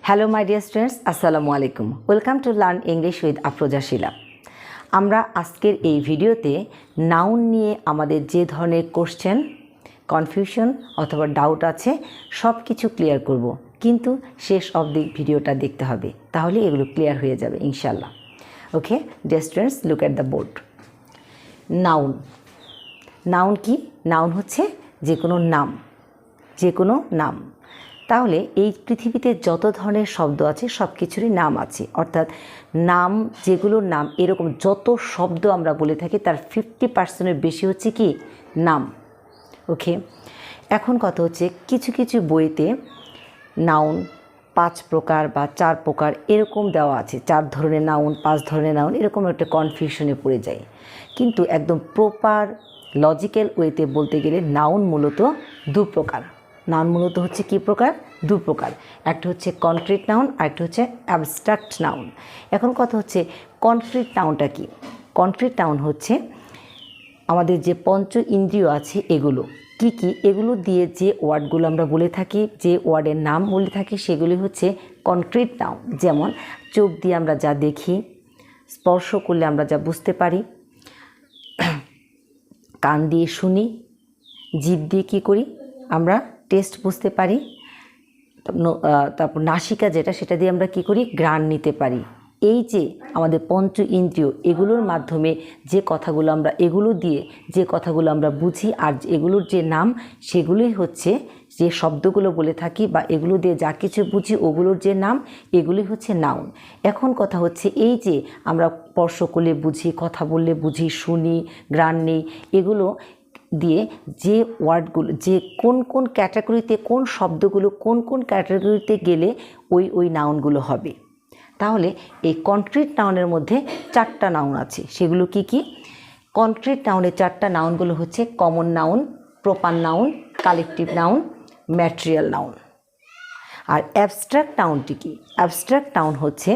Hello my dear students, আসসালামু আলাইকুম। Welcome to learn English with Afroza Shila. আমরা আজকের এই ভিডিওতে নাউন নিয়ে আমাদের যে ধরনের কোশ্চেন, কনফিউশন অথবা ডাউট আছে সব কিছু ক্লিয়ার করব, কিন্তু শেষ অবধি ভিডিওটা দেখতে হবে, তাহলে এগুলো ক্লিয়ার হয়ে যাবে ইনশাল্লাহ। Okay dear students, look at the board. Noun. Noun কি? নাউন হচ্ছে যে কোনো নাম, যে কোনো নাম। তাহলে এই পৃথিবীতে যত ধরনের শব্দ আছে সব কিছুরই নাম আছে, অর্থাৎ নাম, যেগুলোর নাম এরকম যত শব্দ আমরা বলে থাকি তার 50%-এর বেশি হচ্ছে কি নাম। ওকে, এখন কথা হচ্ছে কিছু কিছু বইতে নাউন 5 প্রকার বা 4 প্রকার এরকম দেওয়া আছে, 4 ধরনের নাউন, 5 ধরনের নাউন, এরকম একটা কনফিউশনে পড়ে যায়। কিন্তু একদম প্রপার লজিক্যাল ওয়েতে বলতে গেলে নাউন মূলত 2 প্রকার। নাউন মূলত হচ্ছে কী প্রকার? 2 প্রকার। একটা হচ্ছে কনক্রিট নাউন আর একটা হচ্ছে অ্যাবস্ট্রাক্ট নাউন। এখন কথা হচ্ছে কনক্রিট নাউনটা কি? কনক্রিট নাউন হচ্ছে আমাদের যে পঞ্চ ইন্দ্রিয় আছে এগুলো কি কি, এগুলো দিয়ে যে ওয়ার্ডগুলো আমরা বলে থাকি, যে ওয়ার্ডের নাম বলে থাকি, সেগুলি হচ্ছে কনক্রিট নাউন। যেমন চোখ দিয়ে আমরা যা দেখি, স্পর্শ করলে আমরা যা বুঝতে পারি, কান দিয়ে শুনি, জিভ দিয়ে কী করি আমরা টেস্ট বুঝতে পারি, তারপর নাসিকা যেটা, সেটা দিয়ে আমরা কী করি ঘ্রাণ নিতে পারি। এই যে আমাদের পঞ্চ ইন্দ্রিয়, এগুলোর মাধ্যমে যে কথাগুলো আমরা, এগুলো দিয়ে যে কথাগুলো আমরা বুঝি, আর এগুলোর যে নাম সেগুলোই হচ্ছে, যে শব্দগুলো বলে থাকি বা এগুলো দিয়ে যা কিছু বুঝি ওগুলোর যে নাম, এগুলি হচ্ছে নাউন। এখন কথা হচ্ছে এই যে আমরা স্পর্শ করলে বুঝি, কথা বললে বুঝি, শুনি, ঘ্রাণ নেই, এগুলো দিয়ে যে ওয়ার্ডগুলো, যে কোন কোন ক্যাটাগরিতে কোন শব্দগুলো কোন কোন ক্যাটাগরিতে গেলে ওই নাউনগুলো হবে। তাহলে এই কনক্রিট নাউনের মধ্যে 4টা নাউন আছে। সেগুলো কি কি? কনক্রিট নাউনের 4টা নাউনগুলো হচ্ছে common noun, proper noun, collective noun, material noun. আর অ্যাবস্ট্রাক্ট নাউনটি কি? অ্যাবস্ট্রাক্ট নাউন হচ্ছে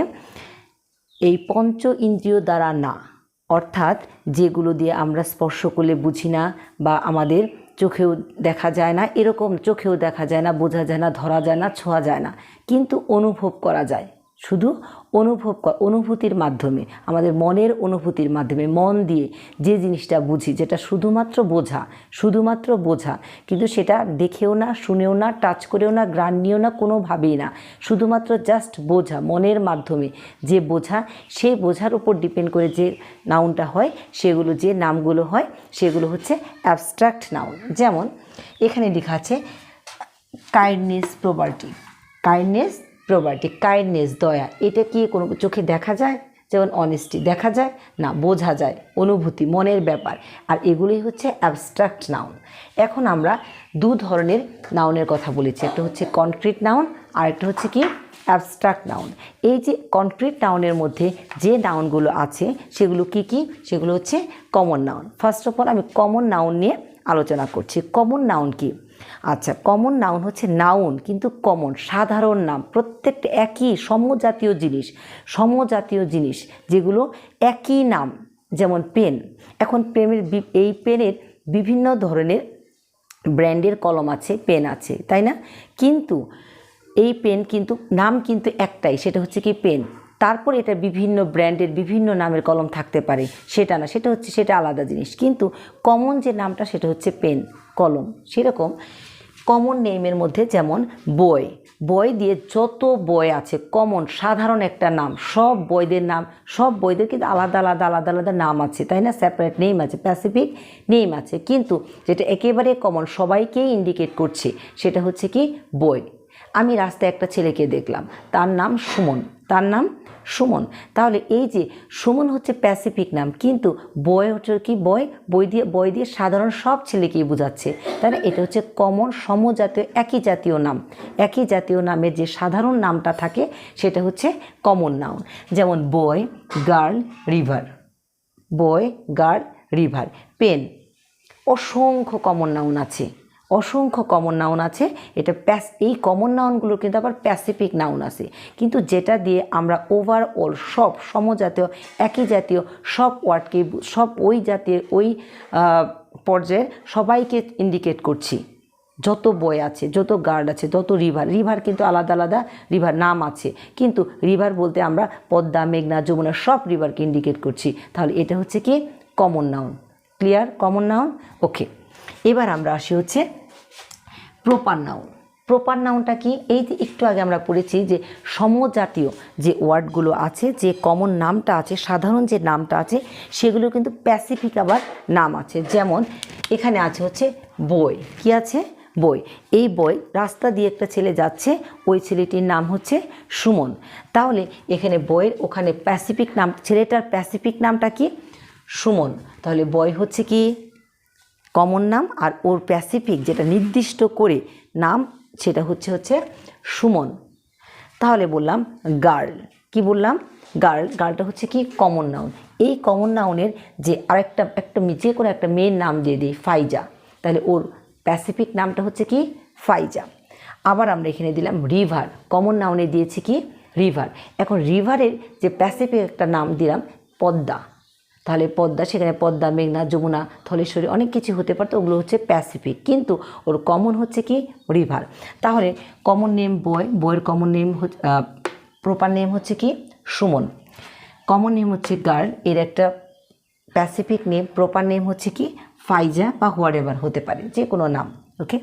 এই পঞ্চ ইন্দ্রিয় দ্বারা না, অর্থাৎ যেগুলো দিয়ে আমরা স্পর্শ করলে বুঝি না, বা আমাদের চোখেও দেখা যায় না, এরকম চোখেও দেখা যায় না, বোঝা যায় না, ধরা যায় না, ছোঁয়া যায় না, কিন্তু অনুভব করা যায়। শুধু অনুভূতির মাধ্যমে, আমাদের মনের অনুভূতির মাধ্যমে, মন দিয়ে যে জিনিসটা বুঝি, যেটা শুধুমাত্র বোঝা, কিন্তু সেটা দেখেও না, শুনেও না, টাচ করেও না, ঘ্রাণ নিয়েও না, কোনোভাবেই না, শুধুমাত্র জাস্ট বোঝা, মনের মাধ্যমে যে বোঝা, সেই বোঝার উপর ডিপেন্ড করে যে নাউনটা হয়, সেগুলো যে নামগুলো হয় সেগুলো হচ্ছে অ্যাবস্ট্রাক্ট নাউন। যেমন এখানে লেখা আছে কাইন্ডনেস, প্রপার্টি। কাইন্ডনেস দয়া, এটা কি কোনো চোখে দেখা যায়? যেমন অনেস্টি দেখা যায় না, বোঝা যায়, অনুভূতি, মনের ব্যাপার, আর এগুলোই হচ্ছে অ্যাবস্ট্রাক্ট নাউন। এখন আমরা 2 ধরনের নাউনের কথা বলেছি, একটা হচ্ছে কনক্রিট নাউন আর একটা হচ্ছে কি অ্যাবস্ট্রাক্ট নাউন। এই যে কনক্রিট নাউনের মধ্যে যে নাউনগুলো আছে সেগুলো কি কি? সেগুলো হচ্ছে common noun. First of all আমি কমন নাউন নিয়ে আলোচনা করছি। কমন নাউন কি? আচ্ছা, কমন নাউন হচ্ছে নাউন কিন্তু কমন, সাধারণ নাম, প্রত্যেকটা একই সমজাতীয় জিনিস যেগুলো একই নাম। যেমন পেন। এখন এই পেনের বিভিন্ন ধরনের ব্র্যান্ডের কলম আছে, পেন আছে, তাই না? কিন্তু এই পেন কিন্তু নাম কিন্তু একটাই, সেটা হচ্ছে কি পেন। তারপর এটা বিভিন্ন ব্র্যান্ডের বিভিন্ন নামের কলম থাকতে পারে, সেটা না, সেটা আলাদা জিনিস। কিন্তু কমন যে নামটা সেটা হচ্ছে পেন, কলম। সেরকম কমন নেমের মধ্যে যেমন বই দিয়ে যত বই আছে, কমন সাধারণ একটা নাম, সব বইদের কিন্তু আলাদা নাম আছে, তাই না? সেপারেট নেম আছে, স্পেসিফিক নেম আছে, কিন্তু যেটা একেবারে কমন সবাইকেই ইন্ডিকেট করছে সেটা হচ্ছে কি বই। আমি রাস্তায় একটা ছেলেকে দেখলাম, তার নাম সুমন। তাহলে এই যে সুমন হচ্ছে স্পেসিফিক নাম, কিন্তু বই হচ্ছে কি বই দিয়ে সাধারণ সব ছেলেকেই বোঝাচ্ছে, তাই না? এটা হচ্ছে কমন, সমজাতীয়, একই জাতীয় নামের যে সাধারণ নামটা থাকে সেটা হচ্ছে কমন নাউন। যেমন বয়, গার্ল, রিভার, পেন। অসংখ্য কমন নাউন আছে। এটা এই কমন নাউনগুলো কিন্তু আবার স্পেসিফিক নাউন আছে, কিন্তু যেটা দিয়ে আমরা ওভারঅল সব সমজাতীয়, একই জাতীয় সব ওয়ার্ডকে, সব ওই জাতীয়, ওই পর্যায়ের সবাইকে ইন্ডিকেট করছি। যত বই আছে, যত গার্ড আছে, যত রিভার কিন্তু আলাদা আলাদা রিভার নাম আছে, কিন্তু রিভার বলতে আমরা পদ্মা, মেঘনা, যমুনা সব রিভারকে ইন্ডিকেট করছি। তাহলে এটা হচ্ছে কি common noun. Clear? Common noun. Okay, এবার আমরা আসি হচ্ছে প্রপার নাউন। প্রপার নাউনটা কি? এই যে একটু আগে আমরা পড়েছি যে সমজাতীয় যে ওয়ার্ডগুলো আছে, যে কমন নামটা আছে, সাধারণ যে নামটা আছে, সেগুলো কিন্তু স্পেসিফিক আবার নাম আছে। যেমন এখানে আছে হচ্ছে বই। কি আছে? বই। এই বই, রাস্তা দিয়ে একটা ছেলে যাচ্ছে, ওই ছেলেটির নাম হচ্ছে সুমন। তাহলে এখানে বইয়ের ওখানে স্পেসিফিক নাম, ছেলেটার স্পেসিফিক নামটা কি? সুমন। তাহলে বই হচ্ছে কি কমন নাম, আর ওর স্পেসিফিক যেটা নির্দিষ্ট করে নাম সেটা হচ্ছে সুমন। তাহলে বললাম গার্ল। কি বললাম? গার্ল। গার্লটা হচ্ছে কি কমন নাউন। এই কমন নাউনের যে আরেকটা যে কোনো একটা মেয়ের নাম দিয়ে দিই ফাইজা, তাহলে ওর স্পেসিফিক নামটা হচ্ছে কি ফাইজা। আবার আমরা এখানে দিলাম রিভার। কমন নাউনে দিয়েছি কি রিভার। এখন রিভারের যে স্পেসিফিক একটা নাম দিলাম পদ্মা। তাহলে পদ্মা, সেখানে পদ্মা, মেঘনা, যমুনা, ধলেশ্বরী অনেক কিছু হতে পারতো, ওগুলো হচ্ছে প্যাসিফিক, কিন্তু ওর কমন হচ্ছে কি রিভার। তাহলে কমন নেম বয়, বইয়ের কমন নেম প্রপার নেম হচ্ছে কি সুমন। কমন নেম হচ্ছে গার্ল, এর একটা প্যাসিফিক নেম, প্রপার নেম হচ্ছে কি ফাইজা বা হোয়াটএভার হতে পারে, যে কোনো নাম। ওকে,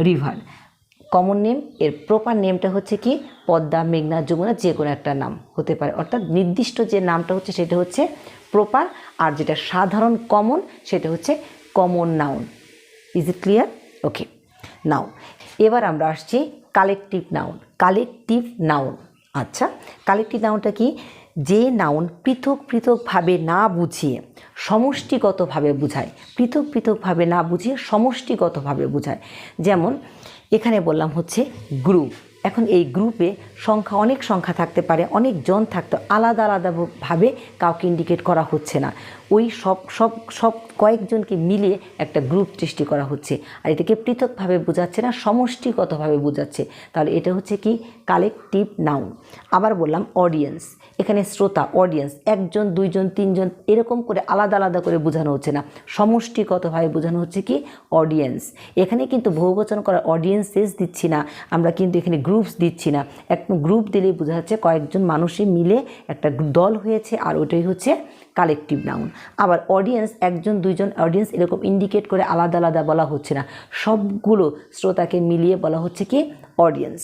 রিভার কমন নেম, এর প্রপার নেমটা হচ্ছে কি পদ্মা, মেঘনা, যমুনা, যে কোনো একটা নাম হতে পারে। অর্থাৎ নির্দিষ্ট যে নামটা হচ্ছে সেটা হচ্ছে প্রপার, আর যেটা সাধারণ কমন সেটা হচ্ছে common noun. Is it clear? Okay, now এবার আমরা আসছি কালেকটিভ নাউন। কালেকটিভ নাউন, আচ্ছা, কালেকটিভ নাউনটা কি? যে নাউন পৃথক পৃথকভাবে না বুঝিয়ে সমষ্টিগতভাবে বোঝায়। পৃথক পৃথকভাবে না বুঝিয়ে সমষ্টিগতভাবে বোঝায়। যেমন এখানে বললাম হচ্ছে গ্রুপ। এখন এই গ্রুপে সংখ্যা, অনেক সংখ্যা থাকতে পারে, অনেক জন থাকতে, আলাদা আলাদাভাবে কাউকে ইন্ডিকেট করা হচ্ছে না, ওই সব কয়েকজনকে মিলিয়ে একটা গ্রুপ সৃষ্টি করা হচ্ছে, আর এটাকে পৃথকভাবে বোঝাচ্ছে না, সমষ্টিগতভাবে বোঝাচ্ছে। তাহলে এটা হচ্ছে কি কালেকটিভ নাউন। আবার বললাম অডিয়েন্স। এখানে শ্রোতা, অডিয়েন্স, একজন, দুইজন, তিনজন এরকম করে আলাদা আলাদা করে বোঝানো হচ্ছে না, সমষ্টিগতভাবে বোঝানো হচ্ছে কি অডিয়েন্স। এখানে কিন্তু বহুবচন করা অডিয়েন্সেস দিচ্ছি না আমরা, কিন্তু এখানে গ্রুপস দিচ্ছি না। একদম গ্রুপ দিলেই বোঝা যাচ্ছে কয়েকজন মানুষে মিলে একটা দল হয়েছে, আর ওটাই হচ্ছে কালেকটিভ নাউন। আবার অডিয়েন্স, একজন, দুইজন, অডিয়েন্স এরকম ইন্ডিকেট করে আলাদা আলাদা বলা হচ্ছে না, সবগুলো শ্রোতাকে মিলিয়ে বলা হচ্ছে কি অডিয়েন্স।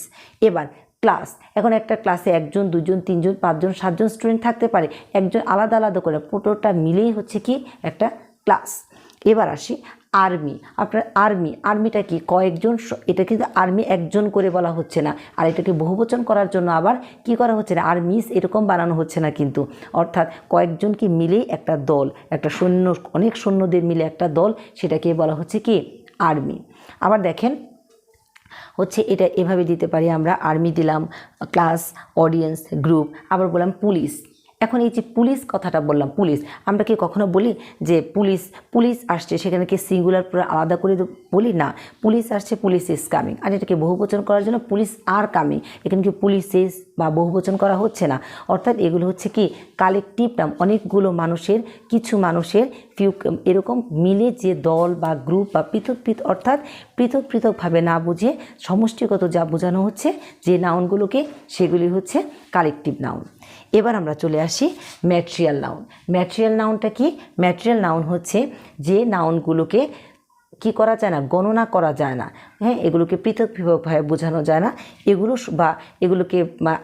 এবার ক্লাস। এখন একটা ক্লাসে একজন, দুজন, তিনজন, পাঁচজন, সাতজন স্টুডেন্ট থাকতে পারে, একজন আলাদা আলাদা করে, পুরোটা মিলেই হচ্ছে কি একটা ক্লাস। এবার আসি আর্মি। আপনার আর্মিটা কি কয়েকজন, এটা কিন্তু আর্মি একজন করে বলা হচ্ছে না, আর এটাকে বহুবচন করার জন্য আবার কি করা হচ্ছে না, আর্মিস এরকম বানানো হচ্ছে না কিন্তু, অর্থাৎ কয়েকজনকে মিলেই একটা দল, একটা সৈন্য, অনেক সৈন্যদের মিলে একটা দল, সেটাকে বলা হচ্ছে কি আর্মি। আবার দেখেন হচ্ছে এটা এভাবে দিতে পারি আমরা, আর্মি দিলাম, ক্লাস, অডিয়েন্স, গ্রুপ। আবার বললাম পুলিশ। এখন এই যে পুলিশ কথাটা বললাম, পুলিশ আমরা কি কখনো বলি যে পুলিশ আসছে, সেখানে কি সিঙ্গুলার পুরো আলাদা করে বলি না, পুলিশ আসছে, পুলিশ ইজ কামিং। আর এটাকে বহুবচন করার জন্য পুলিশ আর কামিং, এখানে কি পুলিশেস বা বহুবচন করা হচ্ছে না। অর্থাৎ এগুলো হচ্ছে কি কালেকটিভ নাম, অনেকগুলো মানুষের, কিছু মানুষের ফিউ এরকম মিলে যে দল বা গ্রুপ বা অর্থাৎ পৃথকভাবে না বুঝে সমষ্টিগত যা বোঝানো হচ্ছে যে নাউনগুলোকে, সেগুলি হচ্ছে কালেকটিভ নাউন। এবার আমরা চলে আসি ম্যাটেরিয়াল নাউন। ম্যাটেরিয়াল নাউনটা কি? ম্যাটেরিয়াল নাউন হচ্ছে যে নাউনগুলোকে কি করা যায় না, গণনা করা যায় না, হ্যাঁ, এগুলোকে পৃথকভাবে বোঝানো যায় না, এগুলোকে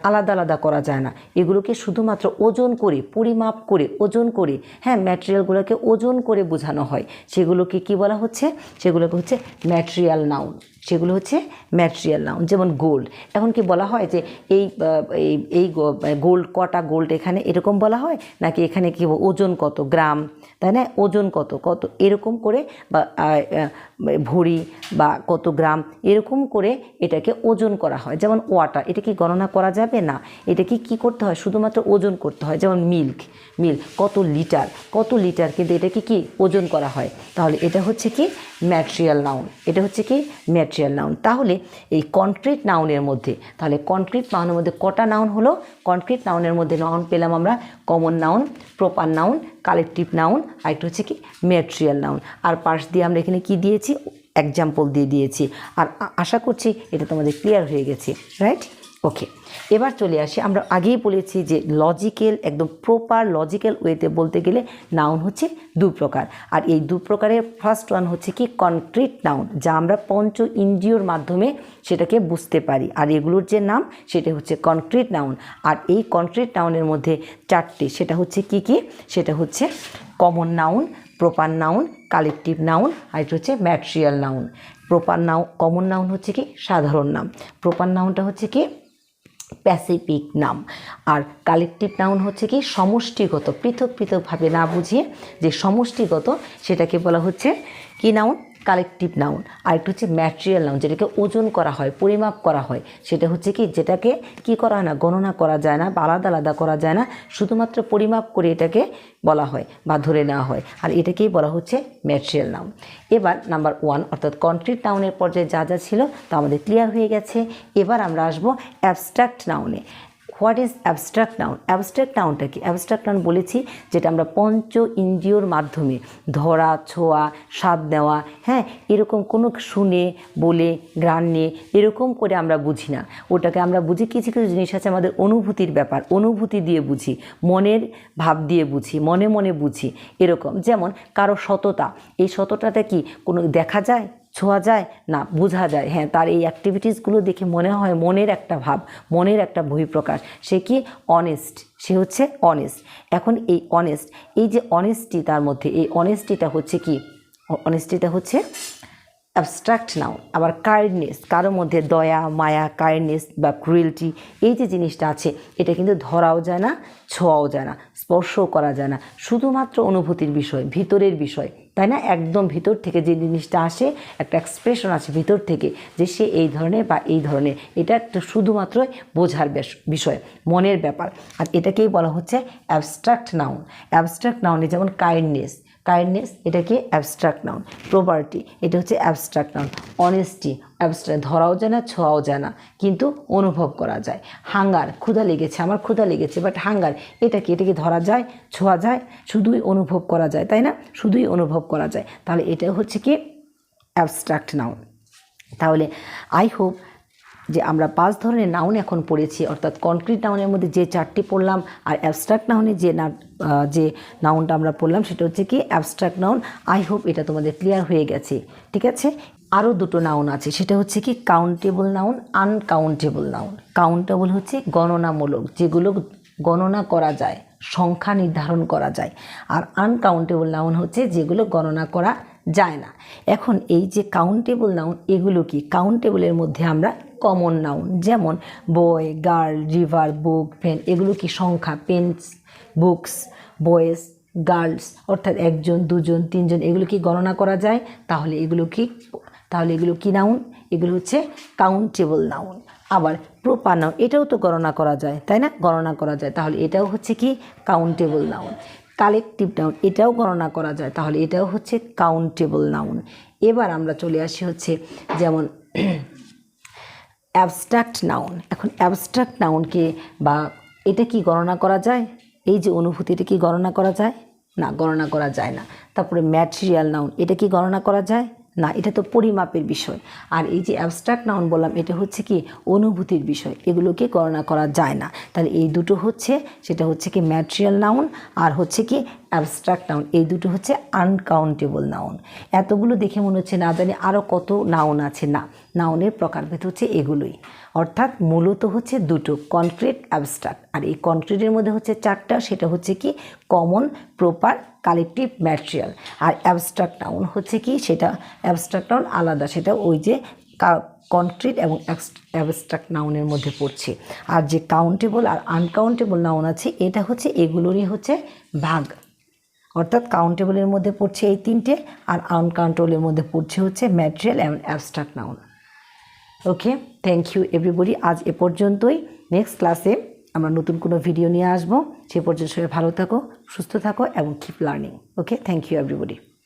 আলাদা আলাদা করা যায় না, এগুলোকে শুধুমাত্র ওজন করে, পরিমাপ করে, ওজন করে, হ্যাঁ, ম্যাটেরিয়ালগুলোকে ওজন করে বোঝানো হয়, সেগুলোকে কি বলা হচ্ছে, সেগুলোকে হচ্ছে ম্যাটেরিয়াল নাউন। সেগুলো হচ্ছে ম্যাটেরিয়াল নাউন। যেমন গোল্ড, এখন কি বলা হয় যে এই গোল্ড, কটা গোল্ড এখানে, এরকম বলা হয় নাকি এখানে কি ওজন কত গ্রাম, তাই না, ওজন কত এরকম করে, বা ভরি বা কত গ্রাম এরকম করে এটাকে ওজন করা হয়। যেমন ওয়াটার, এটা কি গণনা করা যাবে না, এটাকে কি করতে হয়, শুধুমাত্র ওজন করতে হয়। যেমন মিল্ক কত লিটার, কিন্তু এটাকে কি ওজন করা হয়। তাহলে এটা হচ্ছে কি ম্যাটেরিয়াল নাউন, এটা হচ্ছে কি ম্যাটেরিয়াল নাউন। তাহলে এই কনক্রিট নাউনের মধ্যে, তাহলে কনক্রিট নাউনের মধ্যে কটা নাউন হলো? কনক্রিট নাউনের মধ্যে নাউন পেলাম আমরা common noun, proper noun, collective noun, আর একটা হচ্ছে কি ম্যাটেরিয়াল নাউন। আর পাশ দিয়ে আমরা এখানে কি দিয়েছি, এক্সাম্পল দিয়ে দিয়েছি। আর আশা করছি এটা তোমাদের ক্লিয়ার হয়ে গেছে, রাইট? ওকে, এবার চলে আসি, আমরা আগেই বলেছি যে লজিক্যাল, একদম প্রপার লজিক্যাল ওয়েতে বলতে গেলে নাউন হচ্ছে দু প্রকার। আর এই দু প্রকারের ফার্স্ট ওয়ান হচ্ছে কি কনক্রিট নাউন, যা আমরা পঞ্চ ইন্দ্রিয়র মাধ্যমে সেটাকে বুঝতে পারি। আর এগুলোর যে নাম সেটা হচ্ছে কনক্রিট নাউন। আর এই কনক্রিট নাউনের মধ্যে চারটি, সেটা হচ্ছে কি কি? সেটা হচ্ছে common noun, proper noun, collective noun, আর এটা হচ্ছে material noun. Proper noun, common noun হচ্ছে কি সাধারণ নাম, প্রপার নাউনটা হচ্ছে কি স্পেসিফিক নাম, আর কালেকটিভ নাউন হচ্ছে কি সমষ্টিগত, পৃথক পৃথকভাবে না বুঝিয়ে যে সমষ্টিগত, সেটাকে বলা হচ্ছে কি নাউন? Collective noun. আর একটা হচ্ছে ম্যাটেরিয়াল নাউন, যেটাকে ওজন করা হয়, পরিমাপ করা হয়, সেটা হচ্ছে কি যেটাকে কি করা হয় না, গণনা করা যায় না বা আলাদা আলাদা করা যায় না, শুধুমাত্র পরিমাপ করে এটাকে বলা হয় বা ধরে নেওয়া হয়, আর এটাকেই বলা হচ্ছে ম্যাটেরিয়াল নাউন। এবার নাম্বার 1 অর্থাৎ কনক্রিট নাউনের পর্যায়ে যা যা ছিল তা আমাদের ক্লিয়ার হয়ে গেছে। এবার আমরা আসবো অ্যাবস্ট্রাক্ট নাউনে। What is abstract noun? Abstract নাউনটা কি? অ্যাবস্ট্রাক্ট নাউন বলেছি যেটা আমরা পঞ্চ ইন্দ্রিয়র মাধ্যমে ধরা, ছোঁয়া, স্বাদ নেওয়া, হ্যাঁ, এরকম কোনো শুনে, বলে, ঘ্রাণ নিয়ে এরকম করে আমরা বুঝি না। ওটাকে আমরা বুঝি, কিছু কিছু জিনিস আছে আমাদের অনুভূতির ব্যাপার, অনুভূতি দিয়ে বুঝি, মনের ভাব দিয়ে বুঝি, মনে মনে বুঝি। এরকম যেমন কারো সততা, এই সততাটা কি কোনো দেখা যায়, ছোঁয়া যায় না, বোঝা যায়। হ্যাঁ, তার এই অ্যাক্টিভিটিসগুলো দেখে মনে হয় মনের একটা ভাব, মনের একটা বহিঃপ্রকাশ। সে কি অনেস্ট, সে হচ্ছে অনেস্ট। এখন এই অনেস্ট, এই যে অনেস্টি তার মধ্যে, এই অনেস্টিটা হচ্ছে কি? অনেস্টিটা হচ্ছে অ্যাবস্ট্রাক্ট নাউন। আবার কাইন্ডনেস, কারোর মধ্যে দয়া, মায়া, কাইন্ডনেস বা ক্রুয়েলটি, এই যে জিনিসটা আছে, এটা কিন্তু ধরাও যায় না, ছোঁয়াও যায় না, স্পর্শও করা যায় না, শুধুমাত্র অনুভূতির বিষয়, ভিতরের বিষয়, তাই না? একদম ভিতর থেকে যে জিনিসটা আসে, একটা এক্সপ্রেশন আছে ভিতর থেকে যে সে এই ধরনের বা এই ধরনের, এটা একটা শুধুমাত্র বোঝার বিষয়, মনের ব্যাপার। আর এটাকেই বলা হচ্ছে অ্যাবস্ট্রাক্ট নাউন। অ্যাবস্ট্রাক্ট নাউনে যেমন কাইন্ডনেস, কাইন্ডনেস এটা কি অ্যাবস্ট্রাক্ট নাউন। প্রপার্টি এটা হচ্ছে অ্যাবস্ট্রাক্ট নাউন। অনেস্টি অ্যাবস্ট্রাক্ট, ধরাও যায় না, ছোঁয়াও যায় না, কিন্তু অনুভব করা যায়। হাঙ্গার, ক্ষুধা লেগেছে, আমার ক্ষুধা লেগেছে, বাট হাঙ্গার এটা কি? এটা কি ধরা যায়, ছোঁয়া যায়? শুধুই অনুভব করা যায়, তাই না? শুধুই অনুভব করা যায়। তাহলে এটা হচ্ছে কি অ্যাবস্ট্রাক্ট নাউন। তাহলে আই হোপ যে আমরা 5 ধরনের নাউন এখন পড়েছি, অর্থাৎ কনক্রিট নাউনের মধ্যে যে 4টি পড়লাম, আর অ্যাবস্ট্রাক্ট নাউনে যে নাউনটা আমরা পড়লাম সেটা হচ্ছে কি অ্যাবস্ট্রাক্ট নাউন। আই হোপ এটা তোমাদের ক্লিয়ার হয়ে গেছে, ঠিক আছে? আরও দুটো নাউন আছে, সেটা হচ্ছে কি countable noun, uncountable noun. Countable হচ্ছে গণনামূলক, যেগুলো গণনা করা যায়, সংখ্যা নির্ধারণ করা যায়। আর আনকাউন্টেবল নাউন হচ্ছে যেগুলো গণনা করা যায় না। এখন এই যে কাউন্টেবল নাউন, এগুলো কি? কাউন্টেবলের মধ্যে আমরা কমন নাউন, যেমন বয়, গার্ল, রিভার, বুক, পেন, এগুলো কি সংখ্যা, পেন্স, বুকস, বয়েস, গার্লস, অর্থাৎ 1 জন, 2 জন, 3 জন, এগুলো কি গণনা করা যায়? তাহলে এগুলো কি নাউন? এগুলো হচ্ছে কাউন্টেবল নাউন। আবার প্রপার নাউন, এটাও তো গণনা করা যায়, তাই না? গণনা করা যায়, তাহলে এটাও হচ্ছে কি কাউন্টেবল নাউন। কালেকটিভ নাউন, এটাও গণনা করা যায়, তাহলে এটাও হচ্ছে কাউন্টেবল নাউন। এবার আমরা চলে আসি হচ্ছে যেমন অ্যাবস্ট্রাক্ট নাউন। এখন অ্যাবস্ট্রাক্ট নাউনকে বা এটা কি গণনা করা যায়? এই যে অনুভূতিটা কি গণনা করা যায়? না, গণনা করা যায় না। তারপরে ম্যাটেরিয়াল নাউন, এটা কি গণনা করা যায়? না, এটা তো পরিমাপের বিষয়। আর এই যে অ্যাবস্ট্রাক্ট নাউন বললাম, এটা হচ্ছে কি অনুভূতির বিষয়, এগুলোকে গণনা করা যায় না। তাহলে এই দুটো হচ্ছে, সেটা হচ্ছে কি ম্যাটেরিয়াল নাউন, আর হচ্ছে কি অ্যাবস্ট্রাক্ট নাউন, এই দুটো হচ্ছে আনকাউন্টেবল নাউন। এতগুলো দেখে মনে হচ্ছে না জানি আরও কত নাউন আছে, না, নাউনের প্রকারভেদ হচ্ছে এগুলোই। অর্থাৎ মূলত হচ্ছে দুটো, কনক্রিট, অ্যাবস্ট্রাক্ট। আর এই কনক্রিটের মধ্যে হচ্ছে 4টা, সেটা হচ্ছে কি কমন, প্রপার, কালেকটিভ, ম্যাটেরিয়াল। আর অ্যাবস্ট্রাক্ট নাউন হচ্ছে কি, সেটা অ্যাবস্ট্রাক্ট নাউন আলাদা, সেটা ওই যে কনক্রিট এবং অ্যাবস্ট্রাক্ট নাউনের মধ্যে পড়ছে। আর যে কাউন্টেবল আর আনকাউন্টেবল নাউন আছে, এটা হচ্ছে এগুলোরই হচ্ছে ভাগ। অর্থাৎ কাউন্টেবলের মধ্যে পড়ছে এই 3টে, আর আনকাউন্টেবলের মধ্যে পড়ছে হচ্ছে ম্যাটেরিয়াল এবং abstract noun. Okay, thank you everybody. আজ এ পর্যন্তই। নেক্সট ক্লাসে আমরা নতুন কোনো ভিডিও নিয়ে আসবো। সে পর্যন্ত সবাই ভালো থাকো, সুস্থ থাকো এবং keep learning. Okay, thank you everybody.